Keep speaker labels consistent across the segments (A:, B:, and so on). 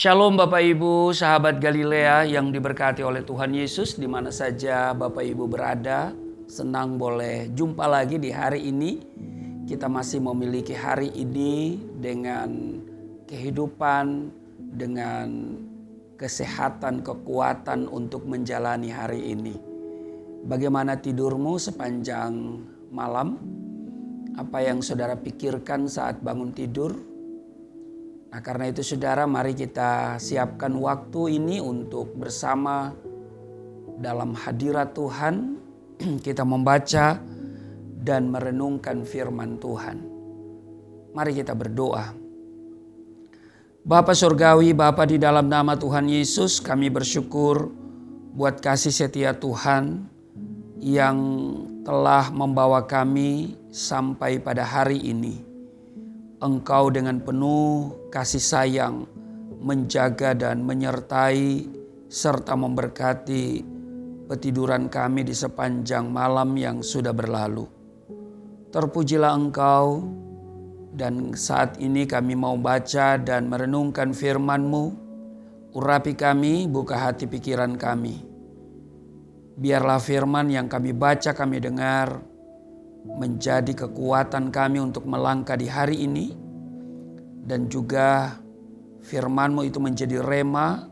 A: Shalom Bapak Ibu, sahabat Galilea yang diberkati oleh Tuhan Yesus, di mana saja Bapak Ibu berada. Senang boleh jumpa lagi di hari ini. Kita masih memiliki hari ini dengan kehidupan, dengan kesehatan, kekuatan untuk menjalani hari ini. Bagaimana tidurmu sepanjang malam? Apa yang saudara pikirkan saat bangun tidur? Nah, karena itu saudara, mari kita siapkan waktu ini untuk bersama dalam hadirat Tuhan. Kita membaca dan merenungkan firman Tuhan. Mari kita berdoa. Bapa Surgawi, Bapa di dalam nama Tuhan Yesus, kami bersyukur buat kasih setia Tuhan yang telah membawa kami sampai pada hari ini. Engkau dengan penuh kasih sayang menjaga dan menyertai serta memberkati petiduran kami di sepanjang malam yang sudah berlalu. Terpujilah Engkau, dan saat ini kami mau baca dan merenungkan firman-Mu. Urapi kami, buka hati pikiran kami. Biarlah firman yang kami baca, kami dengar, menjadi kekuatan kami untuk melangkah di hari ini. Dan juga firman-Mu itu menjadi rema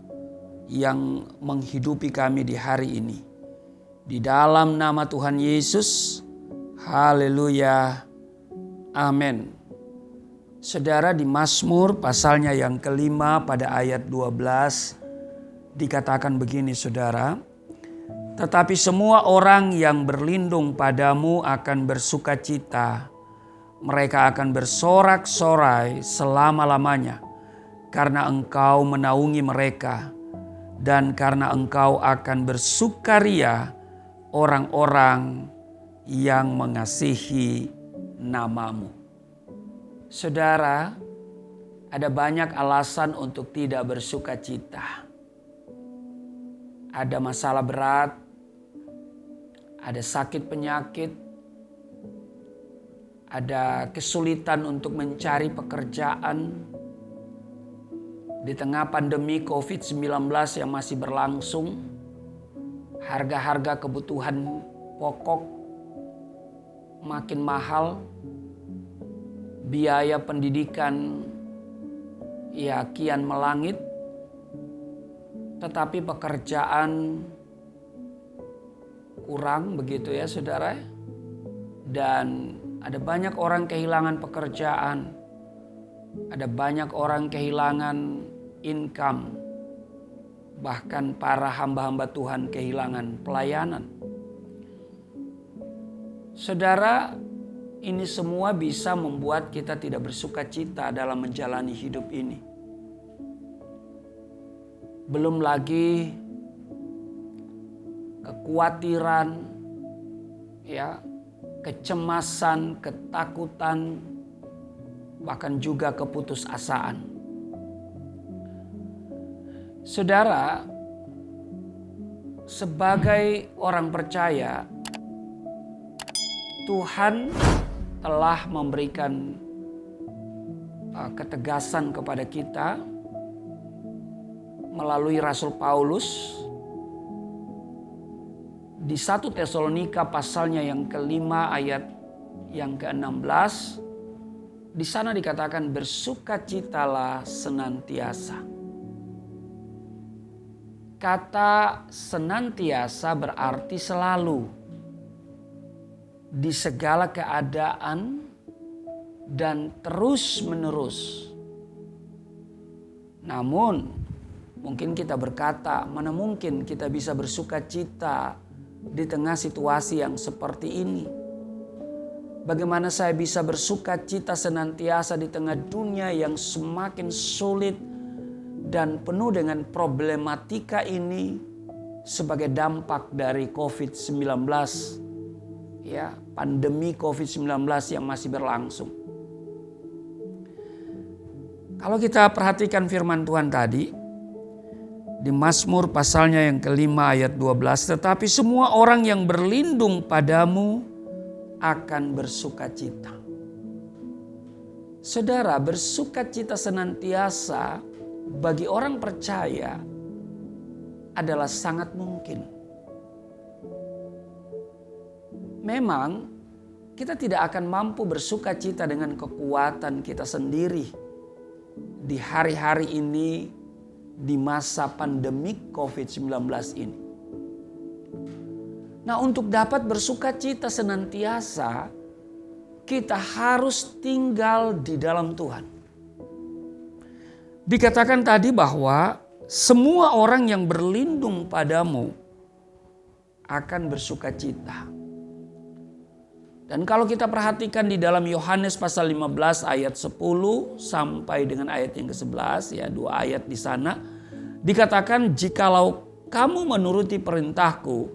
A: yang menghidupi kami di hari ini. Di dalam nama Tuhan Yesus, haleluya, amin. Saudara, di Mazmur pasalnya yang kelima pada ayat 12 dikatakan begini saudara. Tetapi semua orang yang berlindung padamu akan bersukacita. Mereka akan bersorak-sorai selama-lamanya. Karena Engkau menaungi mereka. Dan karena Engkau akan bersukaria orang-orang yang mengasihi nama-Mu. Saudara, ada banyak alasan untuk tidak bersukacita. Ada masalah berat, ada sakit penyakit, ada kesulitan untuk mencari pekerjaan. Di tengah pandemi COVID-19 yang masih berlangsung, harga-harga kebutuhan pokok makin mahal, biaya pendidikan ya kian melangit, tetapi pekerjaan kurang begitu ya saudara. Dan ada banyak orang kehilangan pekerjaan. Ada banyak orang kehilangan income. Bahkan para hamba-hamba Tuhan kehilangan pelayanan. Saudara, ini semua bisa membuat kita tidak bersukacita dalam menjalani hidup ini. Belum lagi kekhawatiran, ya, kecemasan, ketakutan, bahkan juga keputusasaan. Saudara, sebagai orang percaya, Tuhan telah memberikan ketegasan kepada kita melalui Rasul Paulus di 1 Tesalonika pasalnya yang kelima ayat yang ke-16. Di sana dikatakan bersukacitalah senantiasa. Kata senantiasa berarti selalu, di segala keadaan dan terus menerus. Namun mungkin kita berkata, mana mungkin kita bisa bersukacita di tengah situasi yang seperti ini? Bagaimana saya bisa bersukacita senantiasa di tengah dunia yang semakin sulit dan penuh dengan problematika ini sebagai dampak dari COVID-19, ya, pandemi COVID-19 yang masih berlangsung. Kalau kita perhatikan firman Tuhan tadi, di Mazmur pasalnya yang kelima ayat 12. Tetapi semua orang yang berlindung padamu akan bersukacita. Saudara, bersukacita senantiasa bagi orang percaya adalah sangat mungkin. Memang kita tidak akan mampu bersuka cita dengan kekuatan kita sendiri di hari-hari ini, di masa pandemik COVID-19 ini. Nah, untuk dapat bersuka cita senantiasa, kita harus tinggal di dalam Tuhan. Dikatakan tadi bahwa semua orang yang berlindung padamu akan bersuka cita. Dan kalau kita perhatikan di dalam Yohanes pasal 15 ayat 10 sampai dengan ayat yang ke-11, ya 2 ayat di sana, dikatakan jikalau kamu menuruti perintahku,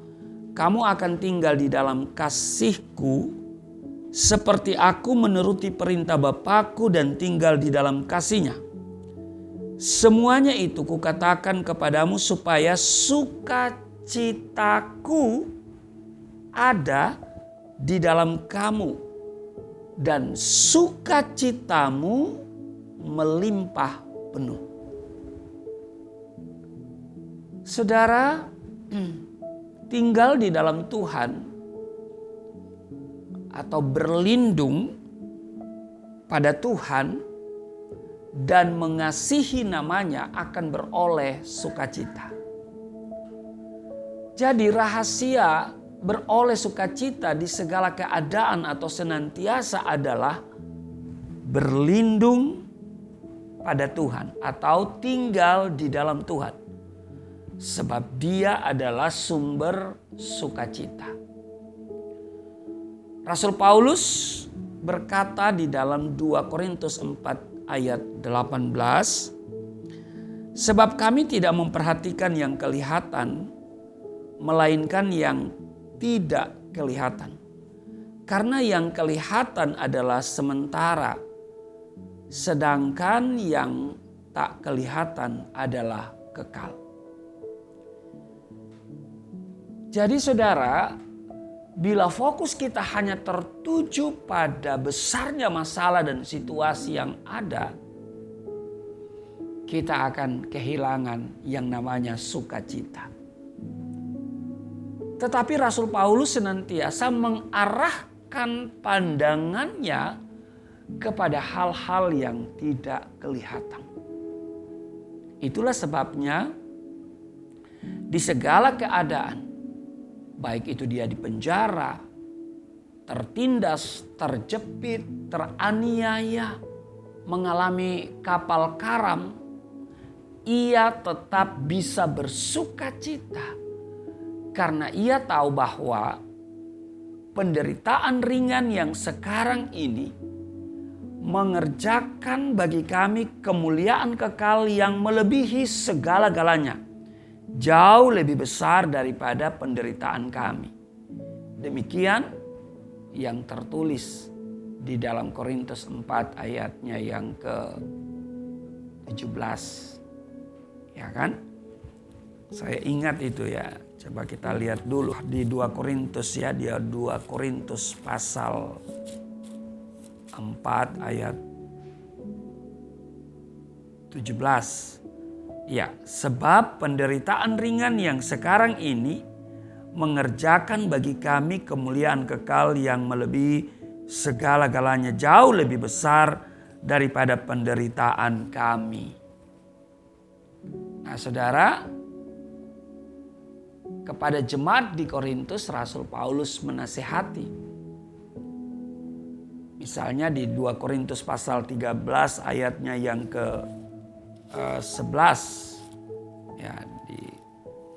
A: kamu akan tinggal di dalam kasihku seperti aku menuruti perintah Bapakku dan tinggal di dalam kasihnya. Semuanya itu kukatakan kepadamu supaya sukacitaku ada di dalam kamu dan sukacitamu melimpah penuh. Saudara, tinggal di dalam Tuhan atau berlindung pada Tuhan dan mengasihi namanya akan beroleh sukacita. Jadi rahasia beroleh sukacita di segala keadaan atau senantiasa adalah berlindung pada Tuhan atau tinggal di dalam Tuhan. Sebab Dia adalah sumber sukacita. Rasul Paulus berkata di dalam 2 Korintus 4 ayat 18, sebab kami tidak memperhatikan yang kelihatan, melainkan yang tidak kelihatan. Karena yang kelihatan adalah sementara, sedangkan yang tak kelihatan adalah kekal. Jadi saudara, bila fokus kita hanya tertuju pada besarnya masalah dan situasi yang ada, kita akan kehilangan yang namanya sukacita. Tetapi Rasul Paulus senantiasa mengarahkan pandangannya kepada hal-hal yang tidak kelihatan. Itulah sebabnya di segala keadaan, baik itu dia di penjara, tertindas, terjepit, teraniaya, mengalami kapal karam, ia tetap bisa bersuka cita. Karena ia tahu bahwa penderitaan ringan yang sekarang ini mengerjakan bagi kami kemuliaan kekal yang melebihi segala-galanya. Jauh lebih besar daripada penderitaan kami. Demikian yang tertulis di dalam Korintus 4 ayatnya yang ke-17. Ya kan? Saya ingat itu ya. Coba kita lihat dulu di 2 Korintus ya. Dia 2 Korintus pasal 4 ayat 17. Ya, sebab penderitaan ringan yang sekarang ini mengerjakan bagi kami kemuliaan kekal yang melebihi segala-galanya, jauh lebih besar daripada penderitaan kami. Nah, saudara, kepada jemaat di Korintus Rasul Paulus menasihati. Misalnya di 2 Korintus pasal 13 ayatnya yang ke-11. Ya, di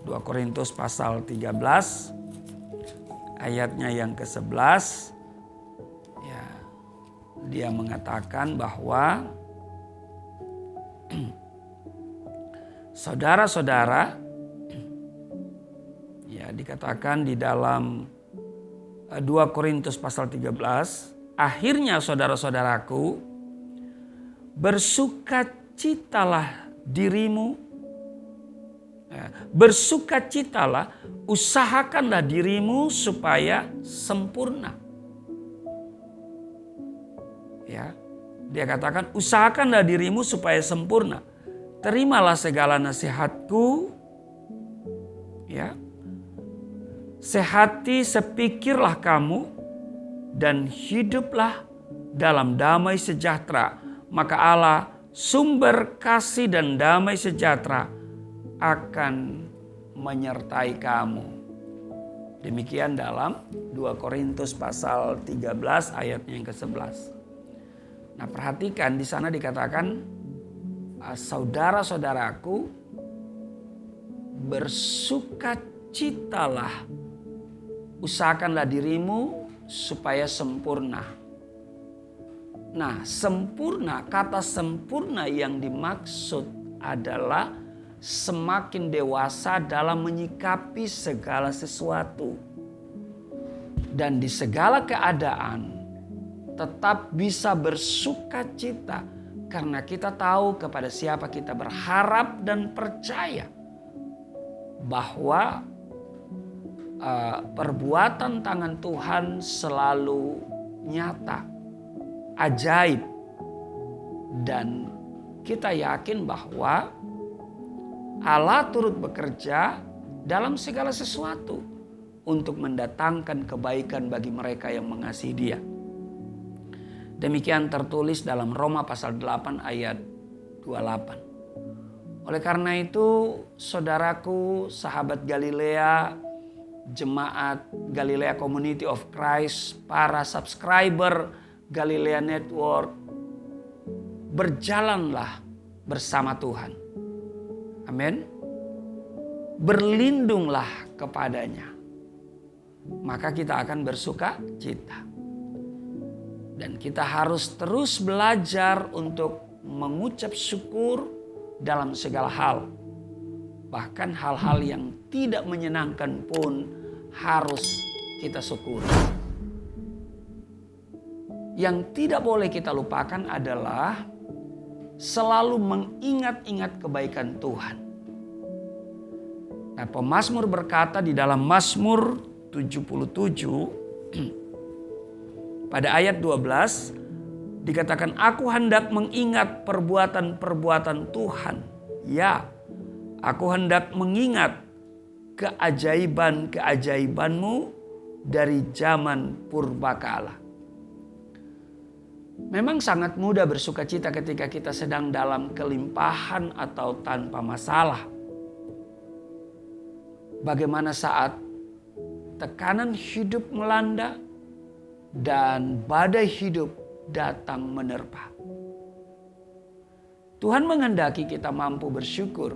A: 2 Korintus pasal 13 ayatnya yang ke-11. Ya, dia mengatakan bahwa saudara-saudara, ya dikatakan di dalam 2 Korintus pasal 13, akhirnya saudara-saudaraku, bersukacitalah dirimu, bersukacitalah, usahakanlah dirimu supaya sempurna. Ya, dia katakan usahakanlah dirimu supaya sempurna. terimalah segala nasihatku, ya. Sehati sepikirlah kamu dan hiduplah dalam damai sejahtera. Maka Allah, sumber kasih dan damai sejahtera, akan menyertai kamu. Demikian dalam 2 Korintus pasal 13 ayatnya yang ke-11. Nah, perhatikan di sana dikatakan, saudara-saudaraku, bersukacitalah, usahakanlah dirimu supaya sempurna. Nah, sempurna, kata sempurna yang dimaksud adalah semakin dewasa dalam menyikapi segala sesuatu. Dan di segala keadaan tetap bisa bersukacita karena kita tahu kepada siapa kita berharap dan percaya bahwa perbuatan tangan Tuhan selalu nyata, ajaib, dan kita yakin bahwa Allah turut bekerja dalam segala sesuatu untuk mendatangkan kebaikan bagi mereka yang mengasihi Dia. Demikian tertulis dalam Roma pasal 8 ayat 28. Oleh karena itu, saudaraku, sahabat Galilea, jemaat Galilea Community of Christ, para subscriber Galilea Network, berjalanlah bersama Tuhan. Amin. Berlindunglah kepadanya. Maka kita akan bersuka cita. Dan kita harus terus belajar untuk mengucap syukur dalam segala hal. Bahkan hal-hal yang tidak menyenangkan pun harus kita syukuri. Yang tidak boleh kita lupakan adalah selalu mengingat-ingat kebaikan Tuhan. Nah, pemazmur berkata di dalam Mazmur 77 pada ayat 12 dikatakan, aku hendak mengingat perbuatan-perbuatan Tuhan. Ya, aku hendak mengingat keajaiban-keajaibanmu dari zaman purbakala. Memang sangat mudah bersukacita ketika kita sedang dalam kelimpahan atau tanpa masalah. Bagaimana saat tekanan hidup melanda dan badai hidup datang menerpa. Tuhan menghendaki kita mampu bersyukur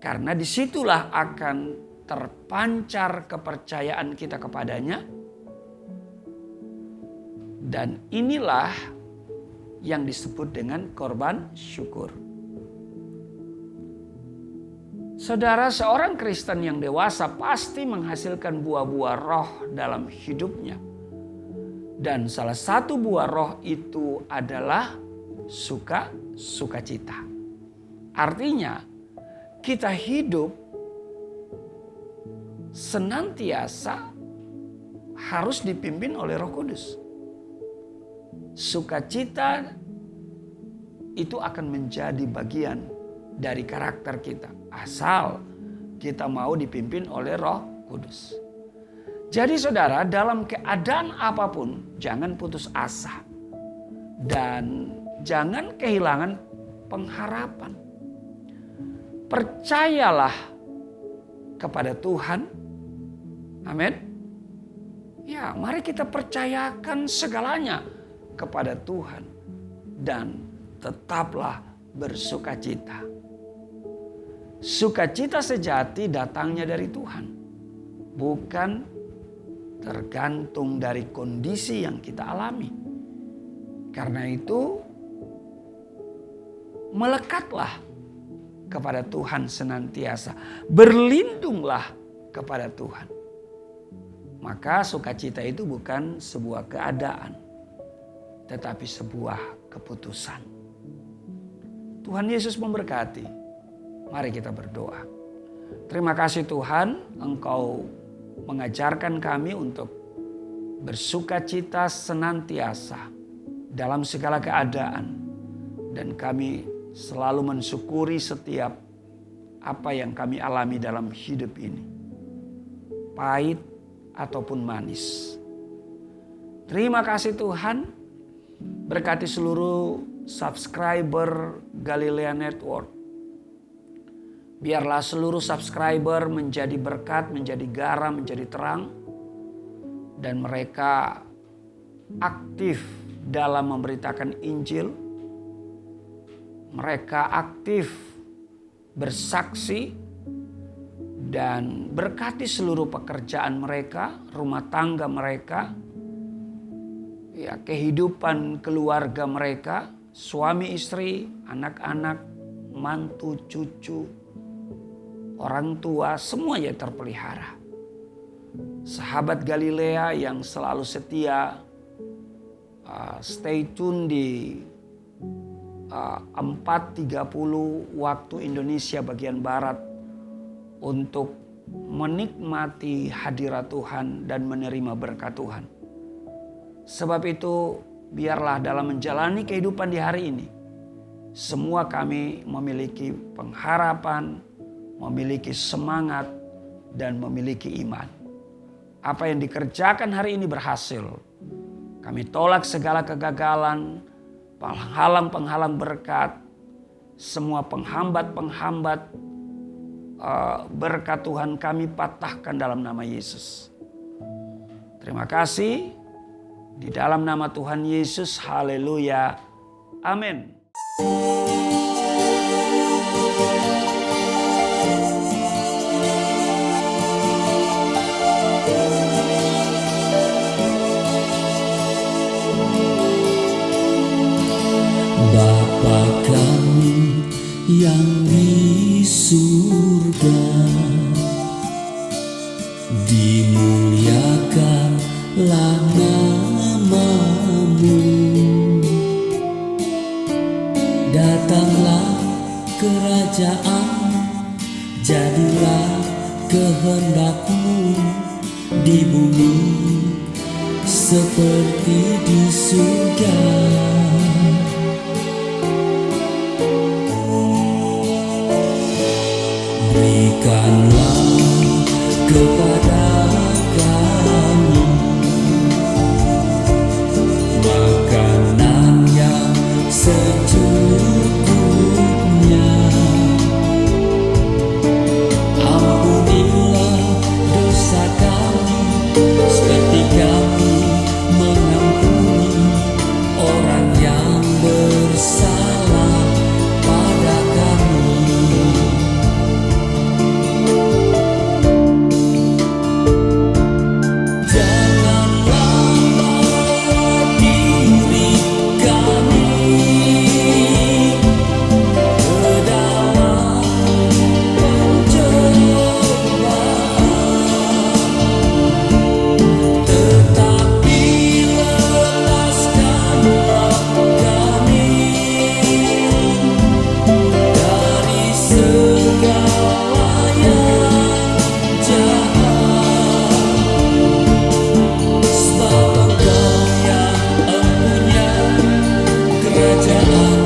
A: karena disitulah akan terpancar kepercayaan kita kepadanya. Dan inilah yang disebut dengan korban syukur. Saudara, seorang Kristen yang dewasa pasti menghasilkan buah-buah roh dalam hidupnya. Dan salah satu buah roh itu adalah sukacita. Artinya, kita hidup senantiasa harus dipimpin oleh Roh Kudus. Sukacita itu akan menjadi bagian dari karakter kita. Asal kita mau dipimpin oleh Roh Kudus. Jadi saudara, dalam keadaan apapun jangan putus asa. Dan jangan kehilangan pengharapan. Percayalah kepada Tuhan. Amin. Ya, mari kita percayakan segalanya kepada Tuhan dan tetaplah bersukacita. Sukacita sejati datangnya dari Tuhan, bukan tergantung dari kondisi yang kita alami. Karena itu, melekatlah kepada Tuhan senantiasa, berlindunglah kepada Tuhan. Maka sukacita itu bukan sebuah keadaan, tetapi sebuah keputusan. Tuhan Yesus memberkati. Mari kita berdoa. Terima kasih Tuhan, Engkau mengajarkan kami untuk bersukacita senantiasa dalam segala keadaan. Dan kami selalu mensyukuri setiap apa yang kami alami dalam hidup ini, pahit ataupun manis. Terima kasih Tuhan, berkati seluruh subscriber Galilea Network. Biarlah seluruh subscriber menjadi berkat, menjadi garam, menjadi terang. Dan mereka aktif dalam memberitakan Injil. Mereka aktif bersaksi. Dan berkati seluruh pekerjaan mereka, rumah tangga mereka. Ya, kehidupan keluarga mereka, suami istri, anak-anak, mantu, cucu, orang tua, semuanya terpelihara. Sahabat Galilea yang selalu setia stay tune di 4.30 waktu Indonesia bagian Barat untuk menikmati hadirat Tuhan dan menerima berkat Tuhan. Sebab itu biarlah dalam menjalani kehidupan di hari ini, semua kami memiliki pengharapan, memiliki semangat, dan memiliki iman. Apa yang dikerjakan hari ini berhasil. Kami tolak segala kegagalan, penghalang-penghalang berkat, semua penghambat-penghambat berkat Tuhan kami patahkan dalam nama Yesus. Terima kasih. Di dalam nama Tuhan Yesus, haleluya. Amin.
B: Bapa kami yang di surga, dimuliakanlah nama-Mu. Datanglah kerajaan, jadilah kehendak-Mu di bumi seperti di surga. Berikanlah kepada kami makanan yang secukupnya. Ampunilah dosa kami seperti kami mengampuni orang yang bersalah pada kami. Kerajaan